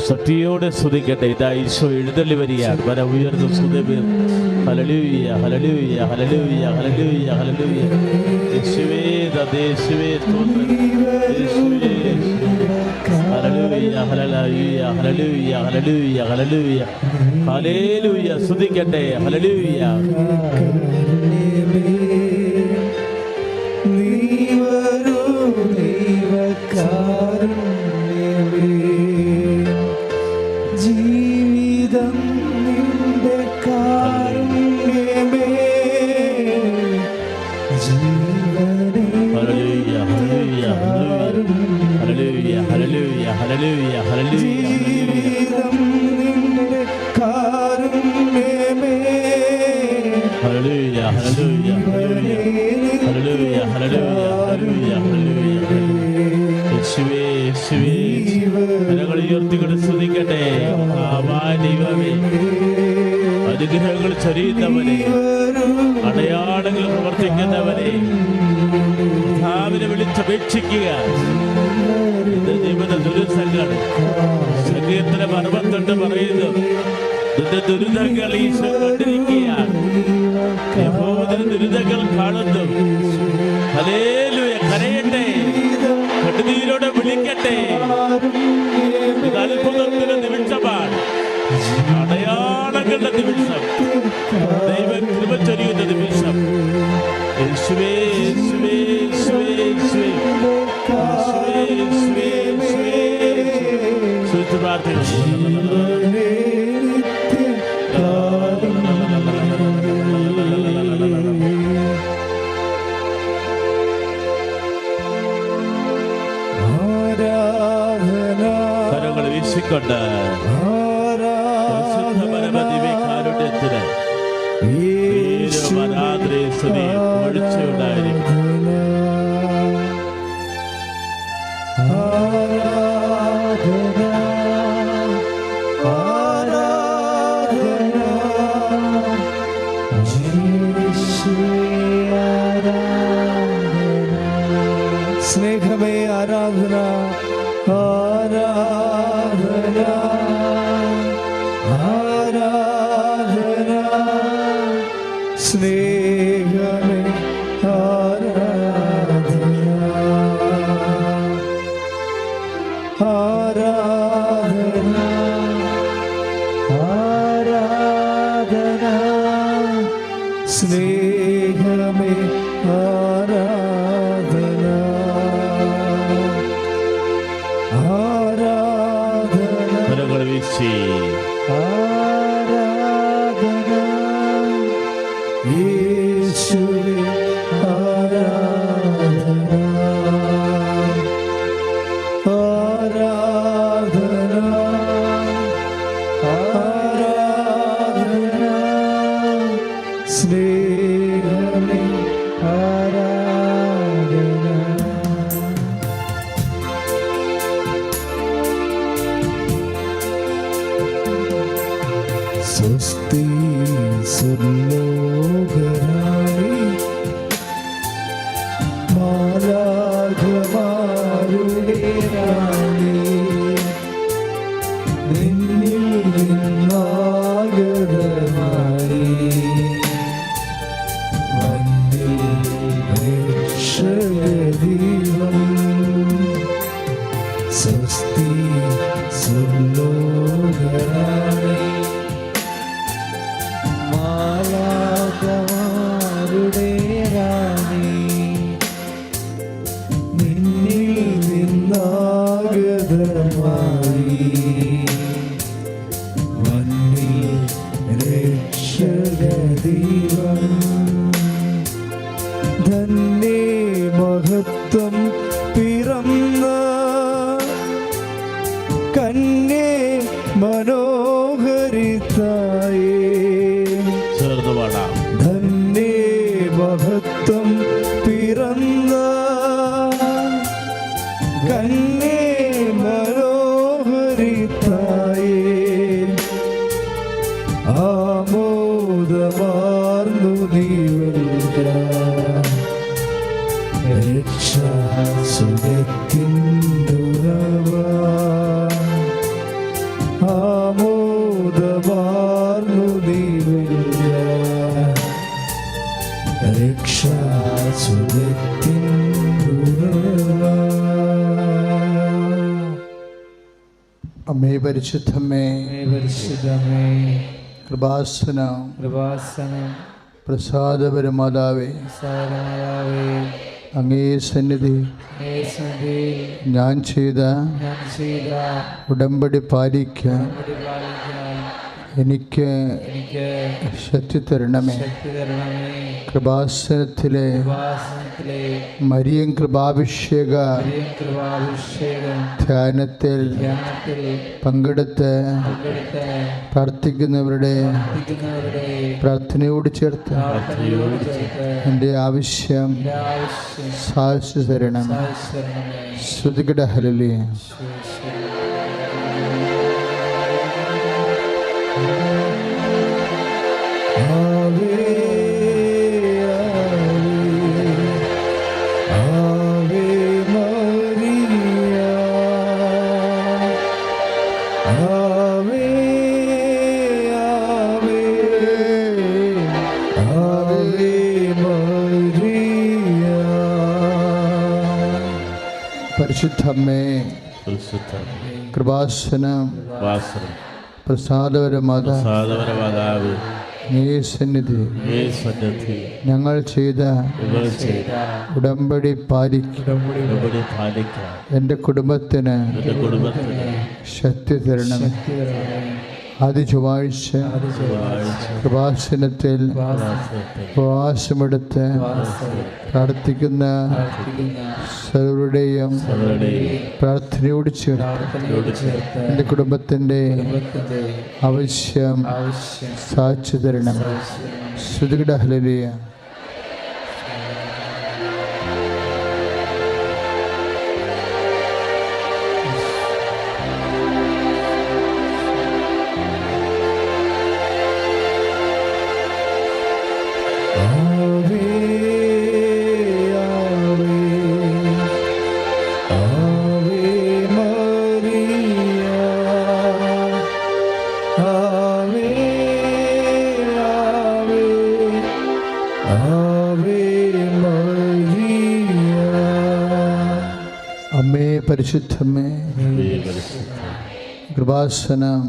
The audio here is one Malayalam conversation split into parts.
ശക്തിയോടെ സ്തുതിക്കട്ടെ. ഇതാ ഈശോ എഴുന്നള്ളി വരികയാണ്. വര ഉയർന്ന സ്തുതിപ്പേർ. ഹല്ലേലൂയ, ഹല്ലേലൂയ, ഹല്ലേലൂയ, ഹല്ലേലൂയ, ഹല്ലേലൂയ. യേശുവേ യേശുവേ സ്തോത്രം. യേശുവേ ഹല്ലേലൂയ, ഹല്ലേലൂയ, ഹല്ലേലൂയ, ഹല്ലേലൂയ, ഹല്ലേലൂയ, ഹല്ലേലൂയ. സ്തുതിക്കട്ടെ. ഹല്ലേലൂയ. ജീവിതം നിന്റെ കാരുണ്യമേ, ജീവനേ ഹല്ലേലൂയ, ഹല്ലേലൂയ, ഹല്ലേലൂയ, ഹല്ലേലൂയ, ഹല്ലേലൂയ, ഹല്ലേലൂയ. ജീവിതം നിന്റെ കാരുണ്യമേ, ഹല്ലേലൂയ, ഹല്ലേലൂയ, ഹല്ലേലൂയ, ഹല്ലേലൂയ, ഹല്ലേലൂയ, ഹല്ലേലൂയ. യേശുവേ യേശുവേ. കരങ്ങൾ ഉയർത്തിക്കൊണ്ട് സ്തുതിക്കട്ടെ. ദൈവമേ, അനുഗ്രഹങ്ങൾ ചൊരിയുന്നവനെ, അടയാളങ്ങൾ പ്രവർത്തിക്കുന്നവനെ വിളിച്ചപേക്ഷിക്കുക. ഇത് ജീവിത ദുരിതങ്ങൾ. സങ്കീർത്തനം 68 പറയുന്നു, നിന്റെ ദുരിതങ്ങൾ ഈശോ കണ്ടിരിക്കുകയാണ്. യഹോവയുടെ ദുരിതങ്ങൾ കാണുന്നു. ഹല്ലേലൂയ. കരയട്ടെ, കണ്ണുനീരോടെ വിളിക്കട്ടെ. ഇത് അത്ഭുതത്തിന്റെ നിമിഷമാണ്, അടയാളങ്ങളുടെ നിമിഷം, ദൈവം കൃപ ചൊരിയുന്ന നിമിഷം. യേശുവേ യേശുവേ യേശുവേ യേശുവേ യേശുവേ യേശുവേ യേശുവേ. പ്രാർത്ഥിക്കുന്നു. കരങ്ങൾ വീശിക്കൊണ്ട് പരമദിവ്യകാരുണ്യത്തിന് ഒഴിച്ചുണ്ടായിരിക്കും. സ്നേഹമേ ആരാധന, ആരാധന, ആരാധന. സ്നേഹമേ ആരാധന, ആരാധന, ആരാധന. സ്നേഹമേ ആരാധന, ആരാധന. കരങ്ങൾ വീശി ആരാധന. യേശുവേ ആരാധന, ആരാധന, ആരാധന. സ്നേഹമേ ആരാധന. സ്വസ്തി സുലോകരാണി, മാലാഖമാരുടെ റാണി, നിന്നിൽ നിന്നാഗതമായി വന്നിൽ രക്ഷകദീപം. സ്വസ്തി സുലോകരാണി, മാലാഖമാരുടെ റാണി, നിന്നിൽ നിന്നാഗതമായി വന്നിൽ രക്ഷകദീപം. ധന്യേ മഹത്വം പിറന്ന കന്യേ മനോഹരിതായേ, ചേർന്ന് പാടാം. ധന്യേ മഹത്വം പിറന്ന കന്യേ മനോഹരിതായേ, ആമോദമാർന്നു നീ വരിക, രക്ഷാസുഖത്തിൻ ദുരവ. അമ്മേ പരിശുദ്ധമേ, പരിശുദ്ധമേ, കൃപാസനം കൃപാസനം, പ്രസാദപരമാതാവേ, സാരമാതാവേ, അങ്ങേ സന്നിധി സന്നിധിയിൽ ഞാൻ ചെയ്ത ഞാൻ ചെയ്ത ഉടമ്പടി പാലിക്കാൻ പാലിക്കാൻ എനിക്ക് ശക്തി തരണമേ. ശക്തി തരണമേ. കൃപാസനത്തിലെ കൃപാസനത്തിലെ മരിയം കൃപാഭിഷേക കൃപാഭിഷേകം ധ്യാനത്തിൽ പങ്കെടുത്ത് പ്രാർത്ഥിക്കുന്നവരുടെ പ്രാർത്ഥനയോട് ചേർത്ത് എൻ്റെ ആവശ്യം സാധിച്ചു തരണം. ശ്രുതികട ഹല്ലേലൂയ. പരിശുദ്ധമ്മേ, കൃപാസനം പ്രസാദപരമാതാവ്, സന്നിധി ഞങ്ങൾ ചെയ്ത ഉടമ്പടി പാലിക്കാൻ എൻ്റെ കുടുംബത്തിന് ശക്തി തരണം. ആദ്യ ചൊവ്വാഴ്ച കൃപാസനത്തിൽ ഉപവാസമെടുത്ത് പ്രാർത്ഥിക്കുന്ന സർവരുടെയും പ്രാർത്ഥനയോട് ചേർത്ത് എൻ്റെ കുടുംബത്തിൻ്റെ ആവശ്യം സാധിച്ചു തരണം. ശ്രുതികട ഹല്ലേലൂയ. അമ്മേ പരിശുദ്ധമേ, കൃപാസനം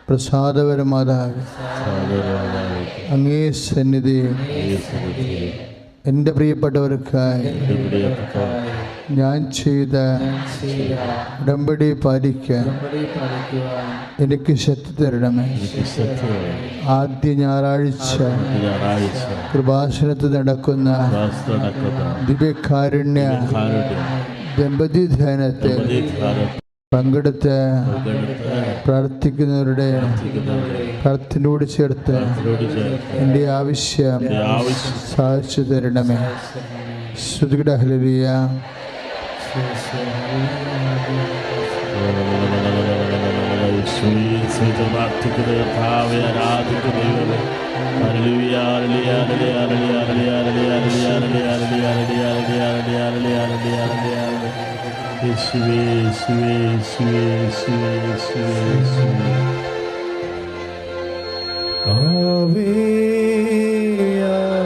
പ്രസാദപരമാതാവേ, അങ്ങേ സന്നിധി എൻ്റെ പ്രിയപ്പെട്ടവർക്കായി ഞാൻ ചെയ്ത ഉടമ്പടി പാലിക്കാൻ എനിക്ക് ശക്തി തരണമേ. ആദ്യ ഞായറാഴ്ച കൃപാസനത്തിൽ നടക്കുന്ന ദിവ്യകാരുണ്യ ദമ്പതി ധ്യാനത്തിൽ പങ്കെടുത്ത് പ്രാർത്ഥിക്കുന്നവരുടെ പ്രാർത്ഥനയോട് ചേർത്ത് എൻ്റെ ആവശ്യം സാധിച്ചു തരണമേ. ശ്രുതികട ഹല്ലേലൂയ.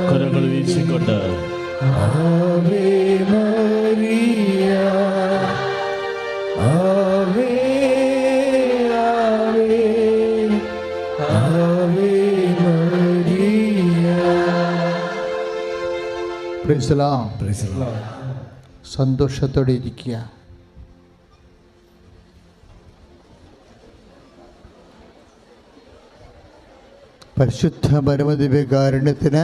കരങ്ങൾ വീശിക്കൊണ്ട് ആവേ മരിയ, ആവേ ആവേ ആവേ മരിയ. Praise the lord. സന്തോഷത്തോടെ ഇരിക്കുക. പരിശുദ്ധ പരമദിവ്യകാരുണ്യത്തിന്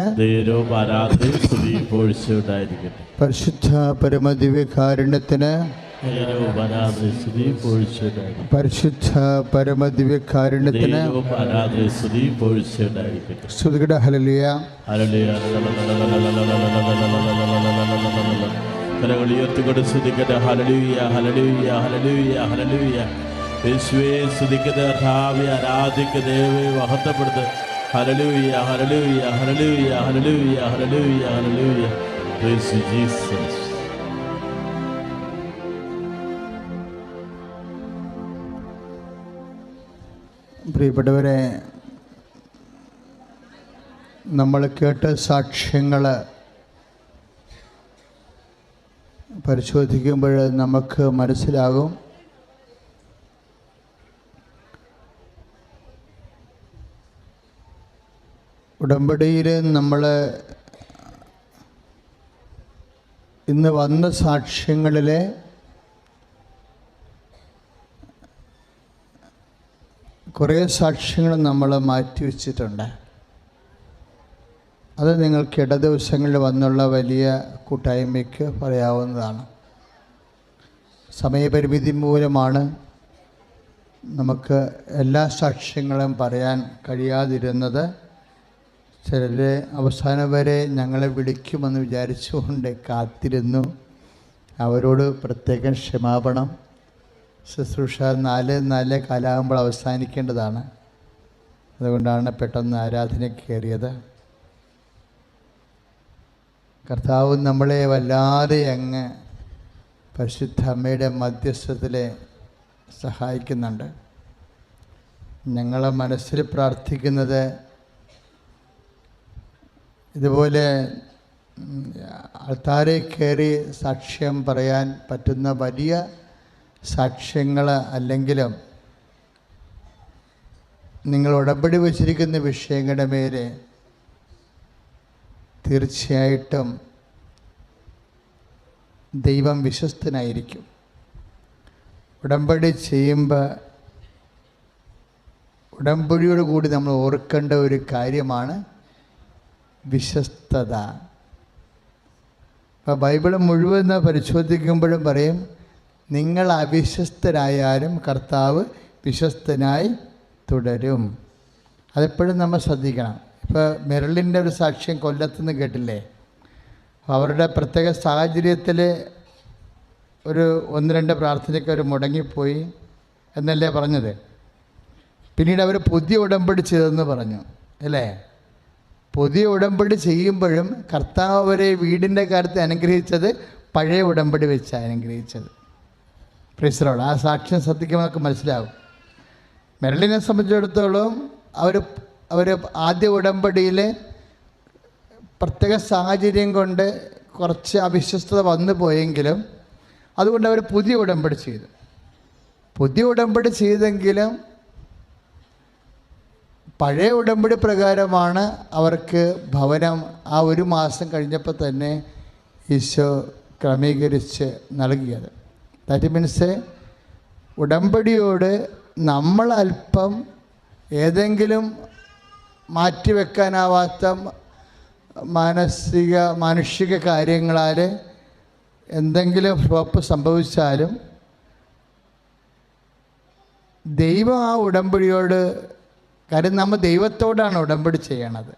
പരിശുദ്ധ പരമദിവ്യകാരുണ്യത്തിന് പരിശുദ്ധ പരമദിവ്യകാരുണ്യത്തിന് സ്തുതികട ഹല്ലേലൂയ. കരങ്ങൾ ഉയർത്തിക്കൊണ്ട് സ്തുതിക്കട്ടെ. ഹല്ലേലൂയ, ഹല്ലേലൂയ, ഹല്ലേലൂയ, ഹല്ലേലൂയ. യേശുവേ സ്തുതിക്കട്ടെ. കർത്താവേ ആരാധിക്കട്ടെ, ദൈവമേ മഹത്വപ്പെടുത്ത്. ഹല്ലേലൂയ, ഹല്ലേലൂയ, ഹല്ലേലൂയ, ഹല്ലേലൂയ, ഹല്ലേലൂയ, ഹല്ലേലൂയ. Praise you, Jesus. പ്രിയപ്പെട്ടവരെ, നമ്മൾ കേട്ട സാക്ഷ്യങ്ങൾ പരിശോധിക്കുമ്പോൾ നമുക്ക് മനസ്സിലാകും ഉടമ്പടിയിൽ നമ്മൾ ഇന്ന് വന്ന സാക്ഷ്യങ്ങളിലെ കുറേ സാക്ഷ്യങ്ങൾ നമ്മൾ മാറ്റിവെച്ചിട്ടുണ്ട്. അത് നിങ്ങൾക്ക് ഇട ദിവസങ്ങളിൽ വന്നുള്ള വലിയ കൂട്ടായ്മയ്ക്ക് പറയാവുന്നതാണ്. സമയപരിമിതി മൂലമാണ് നമുക്ക് എല്ലാ സാക്ഷ്യങ്ങളും പറയാൻ കഴിയാതിരുന്നത്. ചിലർ അവസാനം വരെ ഞങ്ങളെ വിളിക്കുമെന്ന് വിചാരിച്ചുകൊണ്ട് കാത്തിരുന്നു. അവരോട് പ്രത്യേകം ക്ഷമാപണം. ശുശ്രൂഷ 4 കാലാകുമ്പോൾ അവസാനിക്കേണ്ടതാണ്. അതുകൊണ്ടാണ് പെട്ടെന്ന് ആരാധന കയറിയത്. കർത്താവ് നമ്മളെ വല്ലാതെ അങ്ങ് പരിശുദ്ധ അമ്മയുടെ മധ്യസ്ഥത്തിൽ സഹായിക്കുന്നുണ്ട്. ഞങ്ങളെ മനസ്സിൽ പ്രാർത്ഥിക്കുന്നത് ഇതുപോലെ ആൾത്താരെ കയറി സാക്ഷ്യം പറയാൻ പറ്റുന്ന വലിയ സാക്ഷ്യങ്ങൾ അല്ലെങ്കിലും നിങ്ങൾ ഉടമ്പടി വച്ചിരിക്കുന്ന വിഷയങ്ങളുടെ മേലെ തീർച്ചയായിട്ടും ദൈവം വിശ്വസ്തനായിരിക്കും. ഉടമ്പടി ചെയ്യുമ്പോൾ ഉടമ്പടിയോട് കൂടി നമ്മൾ ഓർക്കേണ്ട ഒരു കാര്യമാണ് വിശ്വസ്തത. അപ്പോൾ ബൈബിൾ മുഴുവൻ പരിശോധിക്കുമ്പോഴും പറയും, നിങ്ങൾ അവിശ്വസ്തരായാലും കർത്താവ് വിശ്വസ്തനായി തുടരും. അതെപ്പോഴും നമ്മൾ ശ്രദ്ധിക്കണം. ഇപ്പോൾ മെറിലിൻ്റെ ഒരു സാക്ഷ്യം കൊല്ലത്തുനിന്ന് കേട്ടില്ലേ? അവരുടെ പ്രത്യേക സാഹചര്യത്തിൽ ഒരു 1-2 പ്രാർത്ഥനയ്ക്ക് അവർ മുടങ്ങിപ്പോയി എന്നല്ലേ പറഞ്ഞത്. പിന്നീട് അവർ പുതിയ ഉടമ്പടി ചെയ്തെന്ന് പറഞ്ഞു അല്ലേ? പുതിയ ഉടമ്പടി ചെയ്യുമ്പോഴും കർത്താവ് അവരെ വീടിൻ്റെ കാര്യത്തിൽ അനുഗ്രഹിച്ചത് പഴയ ഉടമ്പടി വെച്ചാണ് അനുഗ്രഹിച്ചത്. Price the Lord. ആ സാക്ഷ്യം ശ്രദ്ധിക്കുമ്പോൾ നമുക്ക് മനസ്സിലാവും. മെറിലിനെ സംബന്ധിച്ചിടത്തോളം അവർ ആദ്യ ഉടമ്പടിയിൽ പ്രത്യേക സാഹചര്യം കൊണ്ട് കുറച്ച് അവിശ്വസ്തത വന്നു പോയെങ്കിലും അതുകൊണ്ട് അവർ പുതിയ ഉടമ്പടി ചെയ്തു. പുതിയ ഉടമ്പടി ചെയ്തെങ്കിലും പഴയ ഉടമ്പടി പ്രകാരമാണ് അവർക്ക് ഭവനം ആ 1 മാസം കഴിഞ്ഞപ്പോൾ തന്നെ ഈശോ ക്രമീകരിച്ച് നൽകിയത്. ദാറ്റ് മീൻസ് ഉടമ്പടിയോട് നമ്മൾ അല്പം ഏതെങ്കിലും മാറ്റിവെക്കാനാവാത്ത മാനുഷിക കാര്യങ്ങളാൽ എന്തെങ്കിലും ഫ്ലോപ്പ് സംഭവിച്ചാലും ദൈവം ആ ഉടമ്പടിയോട്, കാര്യം നമ്മൾ ദൈവത്തോടാണ് ഉടമ്പടി ചെയ്യണത്.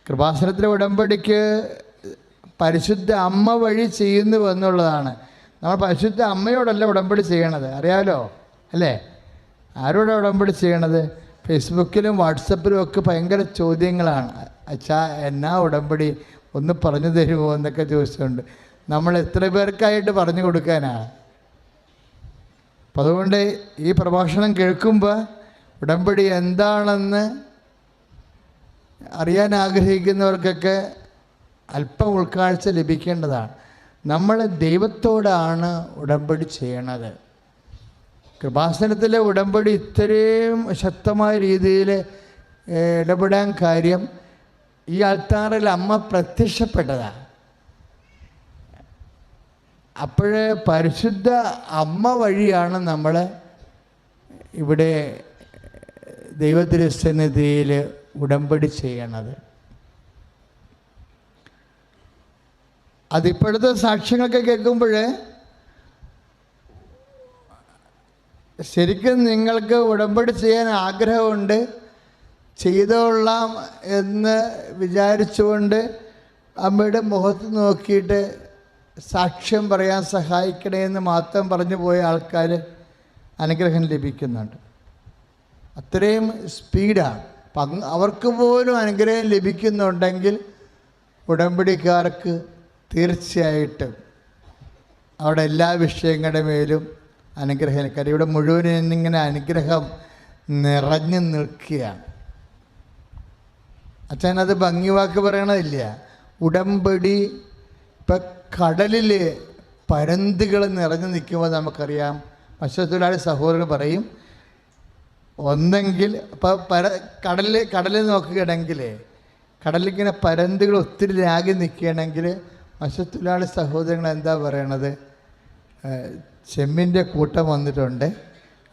കൃപാസനത്തിലെ ഉടമ്പടിക്ക് പരിശുദ്ധ അമ്മ വഴി ചെയ്യുന്നു എന്നുള്ളതാണ്. നമ്മൾ പരിശുദ്ധ അമ്മയോടല്ല ഉടമ്പടി ചെയ്യണത്, അറിയാമല്ലോ അല്ലേ? ആരോടാണ് ഉടമ്പടി ചെയ്യണത്? ഫേസ്ബുക്കിലും വാട്സപ്പിലും ഒക്കെ ഭയങ്കര ചോദ്യങ്ങളാണ്. അച്ഛാ എന്നാ ഉടമ്പടി ഒന്ന് പറഞ്ഞു തരുമോ എന്നൊക്കെ ചോദിച്ചിട്ടുണ്ട്. നമ്മൾ എത്ര പേർക്കായിട്ട് പറഞ്ഞു കൊടുക്കാനാ? അപ്പം അതുകൊണ്ട് ഈ പ്രഭാഷണം കേൾക്കുമ്പോൾ ഉടമ്പടി എന്താണെന്ന് അറിയാൻ ആഗ്രഹിക്കുന്നവർക്കൊക്കെ അല്പം ഉൾക്കാഴ്ച ലഭിക്കേണ്ടതാണ്. നമ്മൾ ദൈവത്തോടാണ് ഉടമ്പടി ചെയ്യണത്. കൃപാസനത്തിലെ ഉടമ്പടി ഇത്രയും ശക്തമായ രീതിയിൽ ഇടപെടാൻ കാര്യം ഈ ആൾത്താറിൽ അമ്മ പ്രത്യക്ഷപ്പെട്ടതാണ്. അപ്പോഴേ പരിശുദ്ധ അമ്മ വഴിയാണ് നമ്മൾ ഇവിടെ ദൈവത്തിരുസന്നിധിയിൽ ഉടമ്പടി ചെയ്യണത്. അതിപ്പോഴത്തെ സാക്ഷ്യങ്ങളൊക്കെ കേൾക്കുമ്പോൾ ശരിക്കും നിങ്ങൾക്ക് ഉടമ്പടി ചെയ്യാൻ ആഗ്രഹമുണ്ട്, ചെയ്തോളാം എന്ന് വിചാരിച്ചുകൊണ്ട് അമ്മയുടെ മുഖത്ത് നോക്കിയിട്ട് സാക്ഷ്യം പറയാൻ സഹായിക്കണേ എന്ന് മാത്രം പറഞ്ഞു പോയ ആൾക്കാർ അനുഗ്രഹം ലഭിക്കുന്നുണ്ട്. അത്രയും സ്പീഡാണ്. അവർക്ക് പോലും അനുഗ്രഹം ലഭിക്കുന്നുണ്ടെങ്കിൽ ഉടമ്പടിക്കാർക്ക് തീർച്ചയായിട്ടും അവിടെ എല്ലാ വിഷയങ്ങളുടെ മേലും അനുഗ്രഹം. കാര്യം ഇവിടെ മുഴുവൻ എന്നിങ്ങനെ അനുഗ്രഹം നിറഞ്ഞു നിൽക്കുകയാണ്. അച്ഛനത് ഭംഗിവാക്ക് പറയണതില്ല. ഉടമ്പടി ഇപ്പം കടലിൽ പരന്തുകൾ നിറഞ്ഞു നിൽക്കുമ്പോൾ നമുക്കറിയാം. മത്സ്യത്തൊഴിലാളി സഹോദരൻ പറയും, ഒന്നെങ്കിൽ ഇപ്പോൾ കടലിൽ നോക്കുകയാണെങ്കിൽ കടലിങ്ങനെ പരന്തുകൾ ഒത്തിരി രാഗി നിൽക്കുകയാണെങ്കിൽ മത്സ്യത്തൊഴിലാളി സഹോദരങ്ങൾ എന്താ പറയണത്? ചെമ്മിൻ്റെ കൂട്ടം വന്നിട്ടുണ്ട്,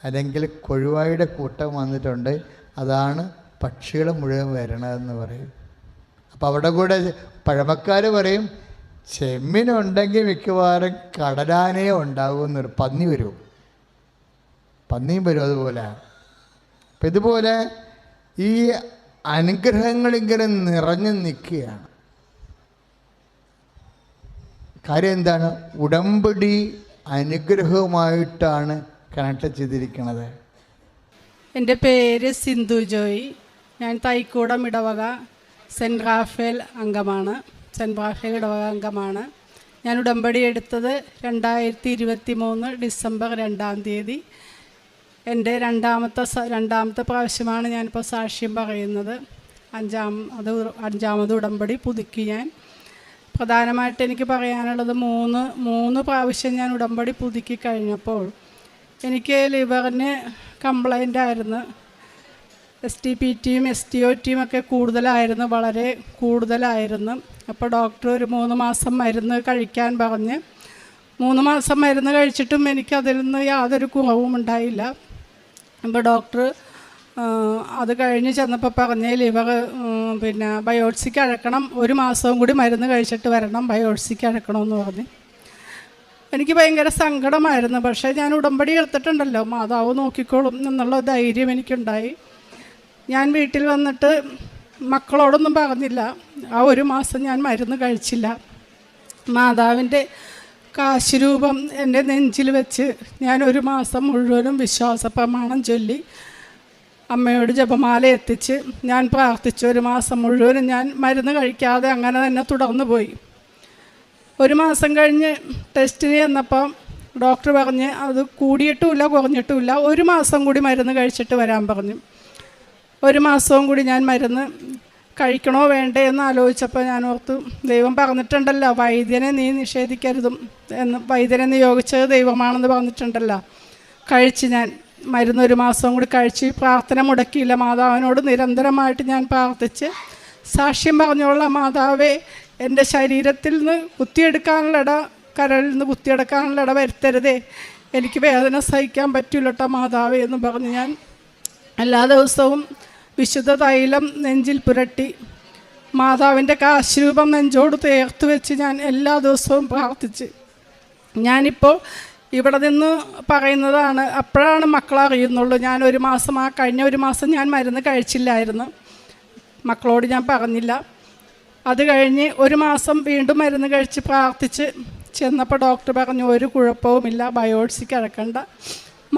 അല്ലെങ്കിൽ കൊഴുവായുടെ കൂട്ടം വന്നിട്ടുണ്ട്, അതാണ് പക്ഷികൾ മുഴുവൻ വരണതെന്ന് പറയും. അപ്പോൾ അവിടെ കൂടെ പഴമക്കാർ പറയും ചെമ്മിനുണ്ടെങ്കിൽ മിക്കവാറും കടലാനയെ ഉണ്ടാകുമെന്നൊരു പന്നി വരും, പന്നിയും വരും അതുപോലെ. അപ്പം ഇതുപോലെ ഈ അനുഗ്രഹങ്ങളിങ്ങനെ നിറഞ്ഞു നിൽക്കുകയാണ്. കാര്യം എന്താണ്? ഉടമ്പടി അനുഗ്രഹവുമായിട്ടാണ് കണക്ട് ചെയ്തിരിക്കുന്നത്. എൻ്റെ പേര് സിന്ധു ജോയി. ഞാൻ തൈക്കൂടം ഇടവക സെൻറ്റ് റാഫേൽ അംഗമാണ്. സെൻറ്റ് റാഫേൽ ഇടവക അംഗമാണ്. ഞാൻ ഉടമ്പടി എടുത്തത് 2023 ഡിസംബർ 2-ാം തീയതി. എൻ്റെ രണ്ടാമത്തെ പ്രാവശ്യമാണ് ഞാനിപ്പോൾ സാക്ഷ്യം പറയുന്നത്. അഞ്ചാമത് ഉടമ്പടി പുതുക്കി ഞാൻ. പ്രധാനമായിട്ട് എനിക്ക് പറയാനുള്ളത് മൂന്ന് പ്രാവശ്യം ഞാൻ ഉടമ്പടി പുതുക്കി കഴിഞ്ഞപ്പോൾ എനിക്ക് ലിവറിന് കംപ്ലൈൻ്റ് ആയിരുന്നു. STPTയും STOTയും ഒക്കെ കൂടുതലായിരുന്നു, വളരെ കൂടുതലായിരുന്നു. അപ്പോൾ ഡോക്ടർ ഒരു 3 മാസം മരുന്ന് കഴിക്കാൻ പറഞ്ഞ് 3 മാസം മരുന്ന് കഴിച്ചിട്ടും എനിക്കതിൽ നിന്ന് യാതൊരു കുറവും ഉണ്ടായില്ല. അപ്പോൾ ഡോക്ടർ അത് കഴിഞ്ഞ് ചെന്നപ്പോൾ പറഞ്ഞ് ലിവർ ബയോപ്സിക്ക് അഴക്കണം, 1 മാസവും കൂടി മരുന്ന് കഴിച്ചിട്ട് വരണം, ബയോപ്സിക്ക് അഴക്കണമെന്ന് പറഞ്ഞ്. എനിക്ക് ഭയങ്കര സങ്കടമായിരുന്നു. പക്ഷേ ഞാൻ ഉടമ്പടി എടുത്തിട്ടുണ്ടല്ലോ, മാതാവ് നോക്കിക്കോളും എന്നുള്ള ധൈര്യം എനിക്കുണ്ടായി. ഞാൻ വീട്ടിൽ വന്നിട്ട് മക്കളോടൊന്നും പറഞ്ഞില്ല. ആ 1 മാസം ഞാൻ മരുന്ന് കഴിച്ചില്ല. മാതാവിൻ്റെ കാശുരൂപം എൻ്റെ നെഞ്ചിൽ വെച്ച് ഞാൻ 1 മാസം മുഴുവനും വിശ്വാസ പ്രമാണം ചൊല്ലി അമ്മയോട് ജപമാല എത്തിച്ച് ഞാൻ പ്രാർത്ഥിച്ചു. 1 മാസം മുഴുവനും ഞാൻ മരുന്ന് കഴിക്കാതെ അങ്ങനെ തന്നെ തുടർന്നു പോയി. 1 മാസം കഴിഞ്ഞ് ടെസ്റ്റിന് ചെന്നപ്പം ഡോക്ടർ പറഞ്ഞ് അത് കൂടിയിട്ടുമില്ല കുറഞ്ഞിട്ടുമില്ല, 1 മാസം കൂടി മരുന്ന് കഴിച്ചിട്ട് വരാൻ പറഞ്ഞു. 1 മാസവും കൂടി ഞാൻ മരുന്ന് കഴിക്കണോ വേണ്ടേ എന്ന് ആലോചിച്ചപ്പോൾ ഞാൻ ഓർത്തു, ദൈവം പറഞ്ഞിട്ടുണ്ടല്ലോ വൈദ്യനെ നീ നിഷേധിക്കരുതും എന്ന്, വൈദ്യനെ നിയോഗിച്ചത് ദൈവമാണെന്ന് പറഞ്ഞിട്ടുണ്ടല്ലോ. കഴിച്ച് ഞാൻ മരുന്ന് 1 മാസവും കൂടി കഴിച്ച് പ്രാർത്ഥന മുടക്കിയില്ല. മാതാവിനോട് നിരന്തരമായിട്ട് ഞാൻ പ്രാർത്ഥിച്ച് സാക്ഷ്യം പറഞ്ഞോളാം, മാതാവേ എൻ്റെ ശരീരത്തിൽ നിന്ന് കുത്തിയെടുക്കാനുള്ള കരളിൽ നിന്ന് കുത്തിയെടുക്കാനുള്ള വരുത്തരുതേ, എനിക്ക് വേദന സഹിക്കാൻ പറ്റില്ലട്ടോ മാതാവേ എന്ന് പറഞ്ഞ് ഞാൻ എല്ലാ ദിവസവും വിശുദ്ധ തൈലം നെഞ്ചിൽ പുരട്ടി മാതാവിൻ്റെ കാശുരൂപം നെഞ്ചോട് ചേർത്ത് വെച്ച് ഞാൻ എല്ലാ ദിവസവും പ്രാർത്ഥിച്ച്. ഞാനിപ്പോൾ ഇവിടെ നിന്ന് പറയുന്നതാണ്, അപ്പോഴാണ് മക്കളറിയുന്നുള്ളൂ. ഞാൻ 1 മാസം കഴിഞ്ഞ 1 മാസം ഞാൻ മരുന്ന് കഴിച്ചില്ലായിരുന്നു, മക്കളോട് ഞാൻ പറഞ്ഞില്ല. അത് കഴിഞ്ഞ് 1 മാസം വീണ്ടും മരുന്ന് കഴിച്ച് പ്രാർത്ഥിച്ച് ചെന്നപ്പോൾ ഡോക്ടർ പറഞ്ഞു ഒരു കുഴപ്പവുമില്ല, ബയോപ്സിക്ക് അഴക്കണ്ട,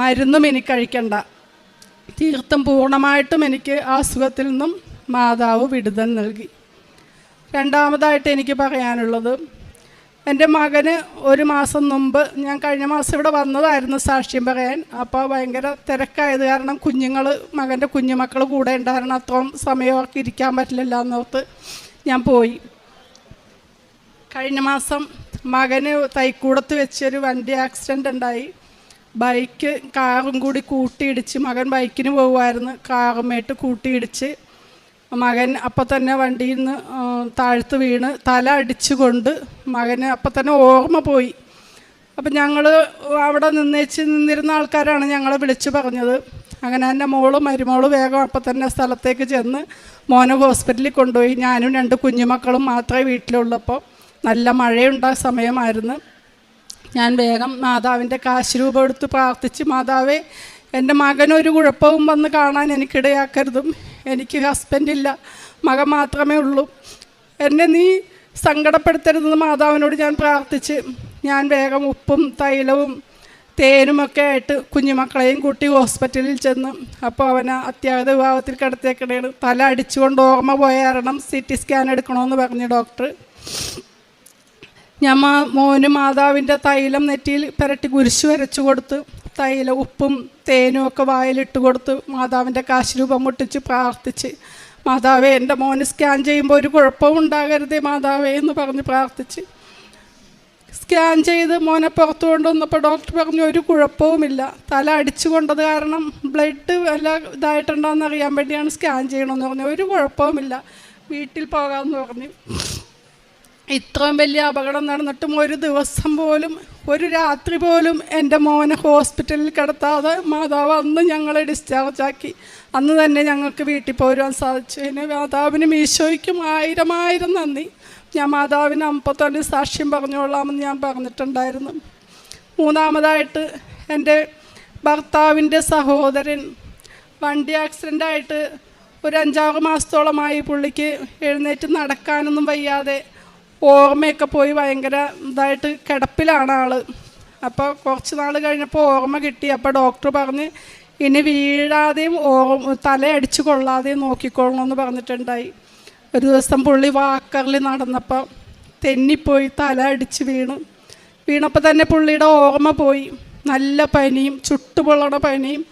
മരുന്നും എനിക്ക് കഴിക്കണ്ട. തീർത്തും പൂർണ്ണമായിട്ടും എനിക്ക് ആ അസുഖത്തിൽ നിന്നും മാതാവ് വിടുതൽ നൽകി. രണ്ടാമതായിട്ട് എനിക്ക് പറയാനുള്ളത്, എൻ്റെ മകന് 1 മാസം മുമ്പ്, ഞാൻ കഴിഞ്ഞ മാസം ഇവിടെ വന്നതായിരുന്നു സാക്ഷ്യം പറയാൻ. അപ്പോൾ ഭയങ്കര തിരക്കായത് കാരണം മകൻ്റെ കുഞ്ഞുമക്കൾ കൂടെ ഉണ്ടായിരുന്നു. അത്രയും സമയം അവർക്ക് ഇരിക്കാൻ പറ്റില്ല എന്നോർത്ത് ഞാൻ പോയി. കഴിഞ്ഞ മാസം മകന് തൈക്കൂടത്ത് വെച്ചൊരു വണ്ടി ആക്സിഡൻ്റ് ഉണ്ടായി. കാറും കൂടി കൂട്ടിയിടിച്ച്, മകൻ ബൈക്കിന് പോകുമായിരുന്നു, കാറുമേട്ട് കൂട്ടിയിടിച്ച് മകൻ അപ്പം തന്നെ വണ്ടിയിൽ നിന്ന് താഴ്ത്ത് വീണ് തല അടിച്ചുകൊണ്ട് മകന് അപ്പം തന്നെ ഓർമ്മ പോയി. അപ്പം ഞങ്ങൾ അവിടെ നിന്നിരുന്ന ആൾക്കാരാണ് ഞങ്ങളെ വിളിച്ചു പറഞ്ഞത്. അങ്ങനെ എൻ്റെ മരുമോള് വേഗം അപ്പം തന്നെ സ്ഥലത്തേക്ക് ചെന്ന് മോനെ ഹോസ്പിറ്റലിൽ കൊണ്ടുപോയി. ഞാനും 2 കുഞ്ഞുമക്കളും മാത്രമേ വീട്ടിലുള്ളപ്പോൾ നല്ല മഴയുണ്ടായ സമയമായിരുന്നു. ഞാൻ വേഗം മാതാവിൻ്റെ കാശുരൂപം എടുത്ത് പ്രാർത്ഥിച്ച്, മാതാവേ എൻ്റെ മകനൊരു കുഴപ്പവും വന്ന് കാണാൻ എനിക്കിടയാക്കരുതും, എനിക്ക് ഹസ്ബൻഡില്ല, മകൻ മാത്രമേ ഉള്ളൂ, എന്നെ നീ സങ്കടപ്പെടുത്തരുതെന്ന് മാതാവിനോട് ഞാൻ പ്രാർത്ഥിച്ച് ഞാൻ വേഗം ഉപ്പും തൈലവും തേനുമൊക്കെ ആയിട്ട് കുഞ്ഞുമക്കളെയും കൂട്ടി ഹോസ്പിറ്റലിൽ ചെന്ന്. അപ്പോൾ അവന് അത്യാഹിത വിഭാഗത്തിൽ കിടത്തേക്കിടെയാണ്. തല അടിച്ചുകൊണ്ട് ഓർമ്മ പോയ കാരണം CT സ്കാൻ എടുക്കണമെന്ന് പറഞ്ഞു ഡോക്ടർ. ഞാൻ മോന് മാതാവിൻ്റെ തൈലം നെറ്റിയിൽ പുരട്ടി കുരിശ് വരച്ചു കൊടുത്ത് തൈലം ഉപ്പും തേനും ഒക്കെ വായിലിട്ട് കൊടുത്ത് മാതാവിൻ്റെ കാശുരൂപം മുട്ടിച്ച് പ്രാർത്ഥിച്ച്, മാതാവേ എൻ്റെ മോന് സ്കാൻ ചെയ്യുമ്പോൾ ഒരു കുഴപ്പവും ഉണ്ടാകരുതേ മാതാവേ എന്ന് പറഞ്ഞ് പ്രാർത്ഥിച്ച് സ്കാൻ ചെയ്ത് മോനെ പുറത്തു കൊണ്ടുവന്നപ്പോൾ ഡോക്ടർ പറഞ്ഞു ഒരു കുഴപ്പവുമില്ല, തല അടിച്ചു കൊണ്ടത് കാരണം ബ്ലഡ് വല്ല ഇതായിട്ടുണ്ടോയെന്ന് അറിയാൻ വേണ്ടിയാണ് സ്കാൻ ചെയ്യണമെന്ന് പറഞ്ഞു. ഒരു കുഴപ്പവുമില്ല, വീട്ടിൽ പോകാമെന്ന് പറഞ്ഞു. ഇത്രയും വലിയ അപകടം നടന്നിട്ടും ഒരു ദിവസം പോലും, ഒരു രാത്രി പോലും എൻ്റെ മോനെ ഹോസ്പിറ്റലിൽ കിടത്താതെ മാതാവ് അന്ന് ഞങ്ങളെ ഡിസ്ചാർജ് ആക്കി. അന്ന് തന്നെ ഞങ്ങൾക്ക് വീട്ടിൽ പോരുവാൻ സാധിച്ചു. അതിന് മാതാവിനും ഈശോയ്ക്കും 1000 നന്ദി. ഞാൻ മാതാവിന് 50 സാക്ഷ്യം പറഞ്ഞോളാമെന്ന് ഞാൻ പറഞ്ഞിട്ടുണ്ടായിരുന്നു. മൂന്നാമതായിട്ട് എൻ്റെ ഭർത്താവിൻ്റെ സഹോദരൻ വണ്ടി ആക്സിഡൻ്റായിട്ട് ഒരു 5-6 മാസത്തോളമായി. പുള്ളിക്ക് എഴുന്നേറ്റ് നടക്കാനൊന്നും വയ്യാതെ ഓർമ്മയൊക്കെ പോയി ഭയങ്കര ഇതായിട്ട് കിടപ്പിലാണ് ആൾ. അപ്പോൾ കുറച്ച് നാൾ കഴിഞ്ഞപ്പോൾ ഓർമ്മ കിട്ടി. അപ്പോൾ ഡോക്ടർ പറഞ്ഞ് ഇനി വീഴാതെയും തലയടിച്ച് കൊള്ളാതെയും നോക്കിക്കൊള്ളണമെന്ന് പറഞ്ഞിട്ടുണ്ടായി. ഒരു ദിവസം പുള്ളി വാക്കറിൽ നടന്നപ്പോൾ തെന്നിപ്പോയി തല അടിച്ച് വീണപ്പോൾ തന്നെ പുള്ളിയുടെ ഓർമ്മ പോയി. നല്ല പനിയും ചുട്ടുപൊള്ളണ പനിയും,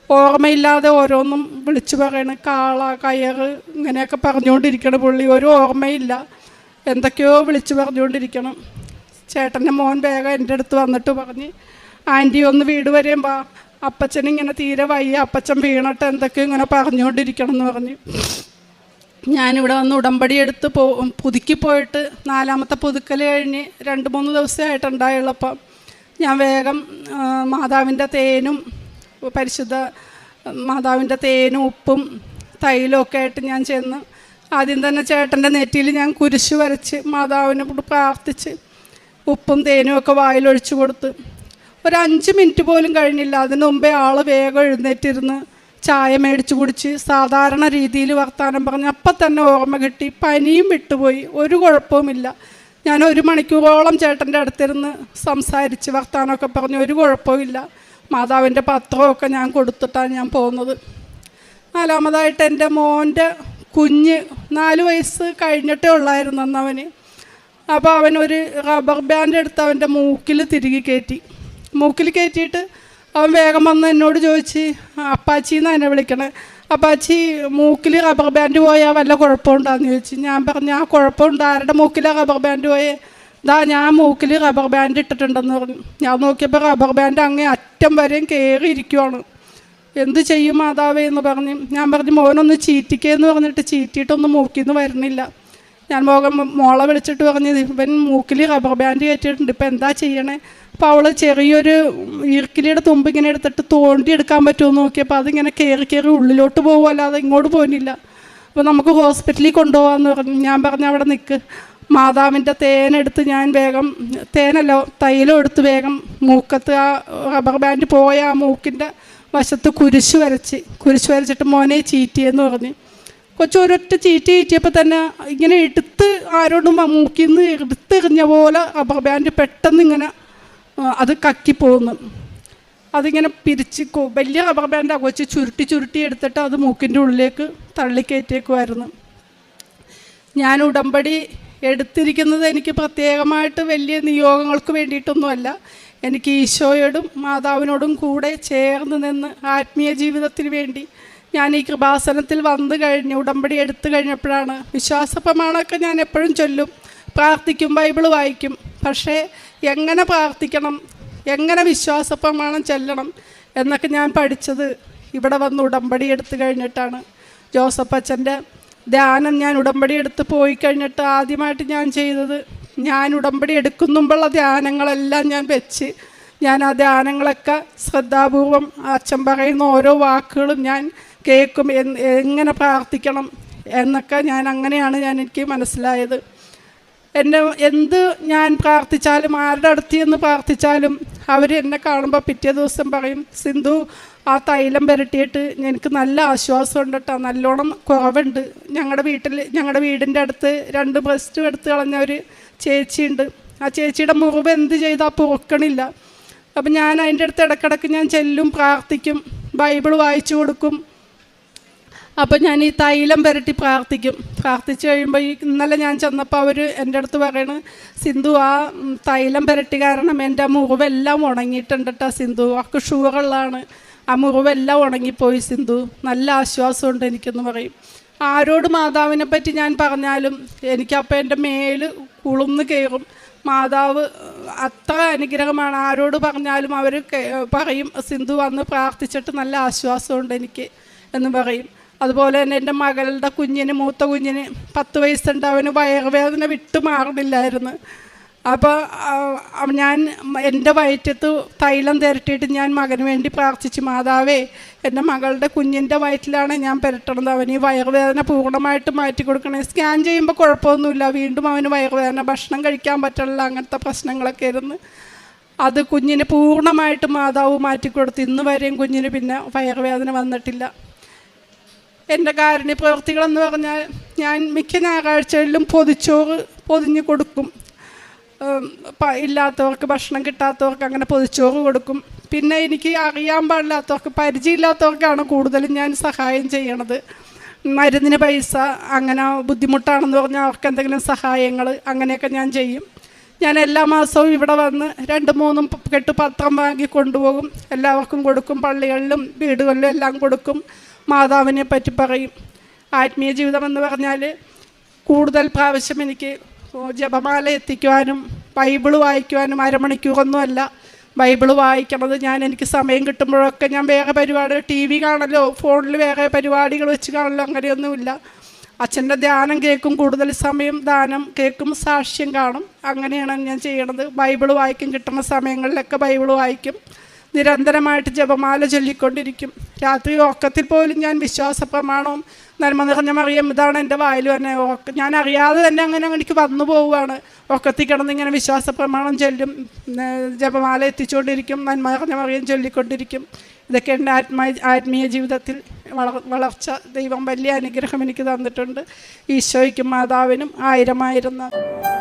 ഓർമ്മയില്ലാതെ ഓരോന്നും വിളിച്ചു പറയണം, കാള കയറ് ഇങ്ങനെയൊക്കെ പറഞ്ഞുകൊണ്ടിരിക്കണം. പുള്ളി ഒരു ഓർമ്മയില്ല, എന്തൊക്കെയോ വിളിച്ചു പറഞ്ഞുകൊണ്ടിരിക്കണം. ചേട്ടൻ്റെ മോൻ വേഗം എൻ്റെ അടുത്ത് വന്നിട്ട് പറഞ്ഞ് ആൻറ്റി ഒന്ന് വീട് വരെയും വാ, അപ്പച്ചനിങ്ങനെ തീരെ വയ്യ, അപ്പച്ചൻ വീണിട്ട് എന്തൊക്കെയോ ഇങ്ങനെ പറഞ്ഞുകൊണ്ടിരിക്കണം എന്ന് പറഞ്ഞു. ഞാനിവിടെ വന്ന് ഉടമ്പടി എടുത്ത് പുതുക്കി പോയിട്ട് 4ാമത്തെ പുതുക്കൽ കഴിഞ്ഞ് 2-3 ദിവസമായിട്ടുണ്ടായുള്ളപ്പം ഞാൻ വേഗം മാതാവിൻ്റെ തേനും പരിശുദ്ധ മാതാവിൻ്റെ തേനും ഉപ്പും തൈലമൊക്കെ ആയിട്ട് ഞാൻ ചെന്ന് ആദ്യം തന്നെ ചേട്ടൻ്റെ നെറ്റിയിൽ ഞാൻ കുരിശ് വരച്ച് മാതാവിനോട് പ്രാർത്ഥിച്ച് ഉപ്പും തേനും ഒക്കെ വായിലൊഴിച്ച് കൊടുത്ത് ഒരു 5 മിനിറ്റ് പോലും കഴിഞ്ഞില്ല. അതിന് മുമ്പേ ആൾ വേഗം എഴുന്നേറ്റിരുന്ന് ചായ മേടിച്ച് കുടിച്ച് സാധാരണ രീതിയിൽ വർത്തമാനം പറഞ്ഞ് അപ്പം തന്നെ ഓർമ്മ കിട്ടി. പനിയും വിട്ടുപോയി, ഒരു കുഴപ്പവുമില്ല. ഞാൻ 1 മണിക്കൂറോളം ചേട്ടൻ്റെ അടുത്തിരുന്ന് സംസാരിച്ച് വർത്തമാനമൊക്കെ പറഞ്ഞ് ഒരു കുഴപ്പമില്ല. മാതാവിൻ്റെ പത്രമൊക്കെ ഞാൻ കൊടുത്തിട്ടാണ് ഞാൻ പോകുന്നത്. 4ാമതായിട്ട് എൻ്റെ മോൻ്റെ കുഞ്ഞ് 4 വയസ്സ് കഴിഞ്ഞിട്ടേ ഉള്ളായിരുന്നു അന്നവന്. അപ്പോൾ അവനൊരു റബ്ബർ ബാൻഡ് എടുത്ത് അവൻ്റെ മൂക്കിൽ തിരികെ കയറ്റി. മൂക്കിൽ കയറ്റിയിട്ട് അവൻ വേഗം വന്ന് എന്നോട് ചോദിച്ച്, അപ്പാച്ചി എന്നാണ് എന്നെ വിളിക്കണേ, അപ്പാച്ചി മൂക്കിൽ റബ്ബർ ബാൻഡ് പോയാൽ വല്ല കുഴപ്പമുണ്ടാന്ന് ചോദിച്ചു. ഞാൻ പറഞ്ഞു ആ കുഴപ്പമുണ്ട്, ആരുടെ മൂക്കിലാണ് റബ്ബർ ബാൻഡ് പോയേ? ഞാൻ മൂക്കിൽ റബ്ബർ ബാൻഡ് ഇട്ടിട്ടുണ്ടെന്ന് പറഞ്ഞു. ഞാൻ നോക്കിയപ്പോൾ റബ്ബർ ബാൻഡ് അങ്ങേ അറ്റം വരെയും കയറിയിരിക്കുവാണ്. എന്ത് ചെയ്യും മാതാവേ എന്ന് പറഞ്ഞ് ഞാൻ പറഞ്ഞു മോനൊന്ന് ചീറ്റിക്കേന്ന് പറഞ്ഞിട്ട് ചീറ്റിയിട്ടൊന്നും മൂക്കിൽ നിന്ന് വരുന്നില്ല. ഞാൻ മോളെ വിളിച്ചിട്ട് പറഞ്ഞ് ഇവൻ മൂക്കിൽ റബ്ബർ ബാൻഡ് കയറ്റിയിട്ടുണ്ട്, ഇപ്പം എന്താ ചെയ്യണേ? അപ്പോൾ അവൾ ചെറിയൊരു ഈർക്കിലിയുടെ തുമ്പ് ഇങ്ങനെ എടുത്തിട്ട് തോണ്ടി എടുക്കാൻ പറ്റുമോ നോക്കിയപ്പോൾ അതിങ്ങനെ കയറി ഉള്ളിലോട്ട് പോകുമല്ലാതെ ഇങ്ങോട്ട് പോകുന്നില്ല. അപ്പോൾ നമുക്ക് ഹോസ്പിറ്റലിൽ കൊണ്ടുപോകാമെന്ന് പറഞ്ഞു. ഞാൻ പറഞ്ഞു അവിടെ നിൽക്ക്. മാതാവിൻ്റെ തേനെടുത്ത് ഞാൻ വേഗം, തേനല്ല തൈലം എടുത്ത് വേഗം മൂക്കത്ത് ആ റബ്ബർ ബാൻഡ് പോയ ആ മൂക്കിൻ്റെ വശത്ത് കുരിശ് വരച്ചിട്ട് മോനെ ചീറ്റിയെന്ന് പറഞ്ഞ് ഒരൊറ്റ ചീറ്റിയപ്പോൾ തന്നെ ഇങ്ങനെ എടുത്ത് ആരോടും മൂക്കിൽ നിന്ന് എടുത്തെറിഞ്ഞ പോലെ റബ്ബർ ബാൻഡ് പെട്ടെന്ന് ഇങ്ങനെ അത് കക്കിപ്പോകുന്നു. അതിങ്ങനെ പിരിച്ച് വലിയ റബ്ബർ ബാൻഡ് കൊച്ച് ചുരുട്ടി എടുത്തിട്ട് അത് മൂക്കിൻ്റെ ഉള്ളിലേക്ക് തള്ളിക്കയറ്റിയേക്കുമായിരുന്നു. ഞാൻ ഉടമ്പടി എടുത്തിരിക്കുന്നത് എനിക്ക് പ്രത്യേകമായിട്ട് വലിയ നിയോഗങ്ങൾക്ക് വേണ്ടിയിട്ടൊന്നുമല്ല. എനിക്ക് ഈശോയോടും മാതാവിനോടും കൂടെ ചേർന്ന് നിന്ന് ആത്മീയ ജീവിതത്തിന് വേണ്ടി ഞാൻ ഈ കൃപാസനത്തിൽ വന്നു കഴിഞ്ഞ് ഉടമ്പടി എടുത്തു കഴിഞ്ഞപ്പോഴാണ്. വിശ്വാസപ്രമാണമൊക്കെ ഞാൻ എപ്പോഴും ചൊല്ലും, പ്രാർത്ഥിക്കും, ബൈബിൾ വായിക്കും. പക്ഷേ എങ്ങനെ പ്രാർത്ഥിക്കണം, എങ്ങനെ വിശ്വാസപ്രമാണം ചെല്ലണം എന്നൊക്കെ ഞാൻ പഠിച്ചത് ഇവിടെ വന്ന് ഉടമ്പടി എടുത്തു കഴിഞ്ഞിട്ടാണ്. ജോസഫ് അച്ഛൻ്റെ ധ്യാനം ഞാൻ ഉടമ്പടി എടുത്ത് പോയി കഴിഞ്ഞിട്ട് ആദ്യമായിട്ട് ഞാൻ ചെയ്തത്, ഞാൻ ഉടമ്പടി എടുക്കുന്നുമ്പുള്ള ധ്യാനങ്ങളെല്ലാം ഞാൻ വെച്ച് ഞാൻ ആ ധ്യാനങ്ങളൊക്കെ ശ്രദ്ധാപൂർവം അച്ഛൻ പറയുന്ന ഓരോ വാക്കുകളും ഞാൻ കേൾക്കും, എങ്ങനെ പ്രാർത്ഥിക്കണം എന്നൊക്കെ അങ്ങനെയാണ് എനിക്ക് മനസ്സിലായത്. എന്ത് ഞാൻ പ്രാർത്ഥിച്ചാലും ആരുടെ അടുത്ത് ചെന്ന് പ്രാർത്ഥിച്ചാലും അവർ എന്നെ കാണുമ്പോൾ പിറ്റേ ദിവസം പറയും, സിന്ധു ആ തൈലം പുരട്ടിയിട്ട് എനിക്ക് നല്ല ആശ്വാസമുണ്ട് കേട്ടോ, നല്ലോണം കുറവുണ്ട്. ഞങ്ങളുടെ വീടിൻ്റെ അടുത്ത് 2 ബ്രസ്റ്റ് എടുത്ത് കളഞ്ഞ ഒരു ചേച്ചിയുണ്ട്. ആ ചേച്ചിയുടെ മുറിവ് എന്ത് ചെയ്താൽ പൊറുക്കണില്ല. അപ്പം ഞാൻ അതിൻ്റെ അടുത്ത് ഇടയ്ക്കിടയ്ക്ക് ഞാൻ ചെല്ലും, പ്രാർത്ഥിക്കും, ബൈബിൾ വായിച്ചു കൊടുക്കും. അപ്പം ഞാൻ ഈ തൈലം പുരട്ടി പ്രാർത്ഥിച്ച് കഴിയുമ്പോൾ ഇന്നലെ ഞാൻ ചെന്നപ്പോൾ അവർ എൻ്റെ അടുത്ത് പറയണ, സിന്ധു ആ തൈലം പുരട്ടി കാരണം എൻ്റെ മുറിവെല്ലാം ഉണങ്ങിയിട്ടുണ്ട് കേട്ടോ സിന്ധു, ഒക്കെ ഷുഗറുള്ളതാണ്, ആ മുറിവെല്ലാം ഉണങ്ങിപ്പോയി സിന്ധു, നല്ല ആശ്വാസമുണ്ട് എനിക്കെന്ന് പറയും. ആരോട് മാതാവിനെ പറ്റി ഞാൻ പറഞ്ഞാലും എനിക്കപ്പോൾ എൻ്റെ മേല് കുളിർന്ന് കയറും. മാതാവ് അത്ര അനുഗ്രഹമാണ്. ആരോട് പറഞ്ഞാലും അവർ പറയും സിന്ധു വന്ന് പ്രാർത്ഥിച്ചിട്ട് നല്ല ആശ്വാസമുണ്ട് എനിക്ക് എന്ന് പറയും. അതുപോലെ തന്നെ എൻ്റെ മകളുടെ കുഞ്ഞിന്, മൂത്ത കുഞ്ഞിന് 10 വയസ്സുണ്ട്, അവന് വയറുവേദന വിട്ടു മാറുന്നില്ലായിരുന്നു. അപ്പോൾ ഞാൻ എൻ്റെ വയറ്റത്ത് തൈലം പുരട്ടിയിട്ട് ഞാൻ മകന് വേണ്ടി പ്രാർത്ഥിച്ചു, മാതാവേ എൻ്റെ മകളുടെ കുഞ്ഞിൻ്റെ വയറ്റിലാണ് ഞാൻ പുരട്ടണത്, അവന് ഈ വയറുവേദന പൂർണ്ണമായിട്ട് മാറ്റി കൊടുക്കണേ. സ്കാൻ ചെയ്യുമ്പോൾ കുഴപ്പമൊന്നുമില്ല, വീണ്ടും അവന് വയറുവേദന, ഭക്ഷണം കഴിക്കാൻ പറ്റില്ല, അങ്ങനത്തെ പ്രശ്നങ്ങളൊക്കെ ആയിരുന്നു. അത് കുഞ്ഞിന് പൂർണ്ണമായിട്ട് മാതാവ് മാറ്റിക്കൊടുത്തു. ഇന്ന് വരെയും കുഞ്ഞിന് പിന്നെ വയറുവേദന വന്നിട്ടില്ല. എൻ്റെ കാരുണ്യ പ്രവൃത്തികളെന്ന് പറഞ്ഞാൽ ഞാൻ മിക്ക ഞായറാഴ്ചകളിലും പൊതിച്ചോറ് പൊതിഞ്ഞ് കൊടുക്കും. ഇല്ലാത്തവർക്ക്, ഭക്ഷണം കിട്ടാത്തവർക്ക് അങ്ങനെ പൊതിച്ചോറ് കൊടുക്കും. പിന്നെ എനിക്ക് അറിയാൻ പാടില്ലാത്തവർക്ക്, പരിചയമില്ലാത്തവർക്കാണ് കൂടുതലും ഞാൻ സഹായം ചെയ്യണത്. മരുന്നിന് പൈസ, അങ്ങനെ ബുദ്ധിമുട്ടാണെന്ന് പറഞ്ഞാൽ അവർക്ക് എന്തെങ്കിലും സഹായങ്ങൾ, അങ്ങനെയൊക്കെ ഞാൻ ചെയ്യും. ഞാൻ എല്ലാ മാസവും ഇവിടെ വന്ന് 2-3 കെട്ട് പത്രം വാങ്ങി കൊണ്ടുപോകും, എല്ലാവർക്കും കൊടുക്കും, പള്ളികളിലും വീടുകളിലും എല്ലാം കൊടുക്കും. മാതാവിനെ പറ്റി പറയും. ആത്മീയ ജീവിതം എന്ന് പറഞ്ഞാൽ കൂടുതൽ പ്രാവശ്യം എനിക്ക് ജപമാല എത്തിക്കുവാനും ബൈബിള് വായിക്കുവാനും അരമണിക്കൂറൊന്നുമല്ല ബൈബിള് വായിക്കണത്. എനിക്ക് സമയം കിട്ടുമ്പോഴൊക്കെ ഞാൻ വേറെ പരിപാടികൾ, TV കാണലോ ഫോണിൽ വേറെ പരിപാടികൾ വെച്ച് കാണലോ അങ്ങനെയൊന്നുമില്ല. അച്ഛൻ്റെ ധ്യാനം കേൾക്കും, കൂടുതൽ സമയം ധ്യാനം കേൾക്കും, സാക്ഷ്യം കാണും, അങ്ങനെയാണ് ഞാൻ ചെയ്യണത്. ബൈബിള് വായിക്കും, കിട്ടുന്ന സമയങ്ങളിലൊക്കെ ബൈബിള് വായിക്കും. നിരന്തരമായിട്ട് ജപമാല ചൊല്ലിക്കൊണ്ടിരിക്കും. രാത്രി ഉറക്കത്തിൽ പോലും ഞാൻ വിശ്വാസ പ്രമാണവും നന്മ നിറഞ്ഞ മറിയം ഇതാണ് എൻ്റെ വായിൽ തന്നെ. ഞാൻ അറിയാതെ തന്നെ അങ്ങനെ എനിക്ക് വന്നു പോവുകയാണ്. ഉറക്കത്തിൽ കിടന്ന് ഇങ്ങനെ വിശ്വാസ പ്രമാണം ചൊല്ലും, ജപമാല എത്തിച്ചുകൊണ്ടിരിക്കും, നന്മ നിറഞ്ഞ മറിയം ചൊല്ലിക്കൊണ്ടിരിക്കും. ഇതൊക്കെ എൻ്റെ ആത്മീയ ജീവിതത്തിൽ വളർച്ച. ദൈവം വലിയ അനുഗ്രഹം എനിക്ക് തന്നിട്ടുണ്ട്. ഈശോയ്ക്കും മാതാവിനും 1000 നന്ദി.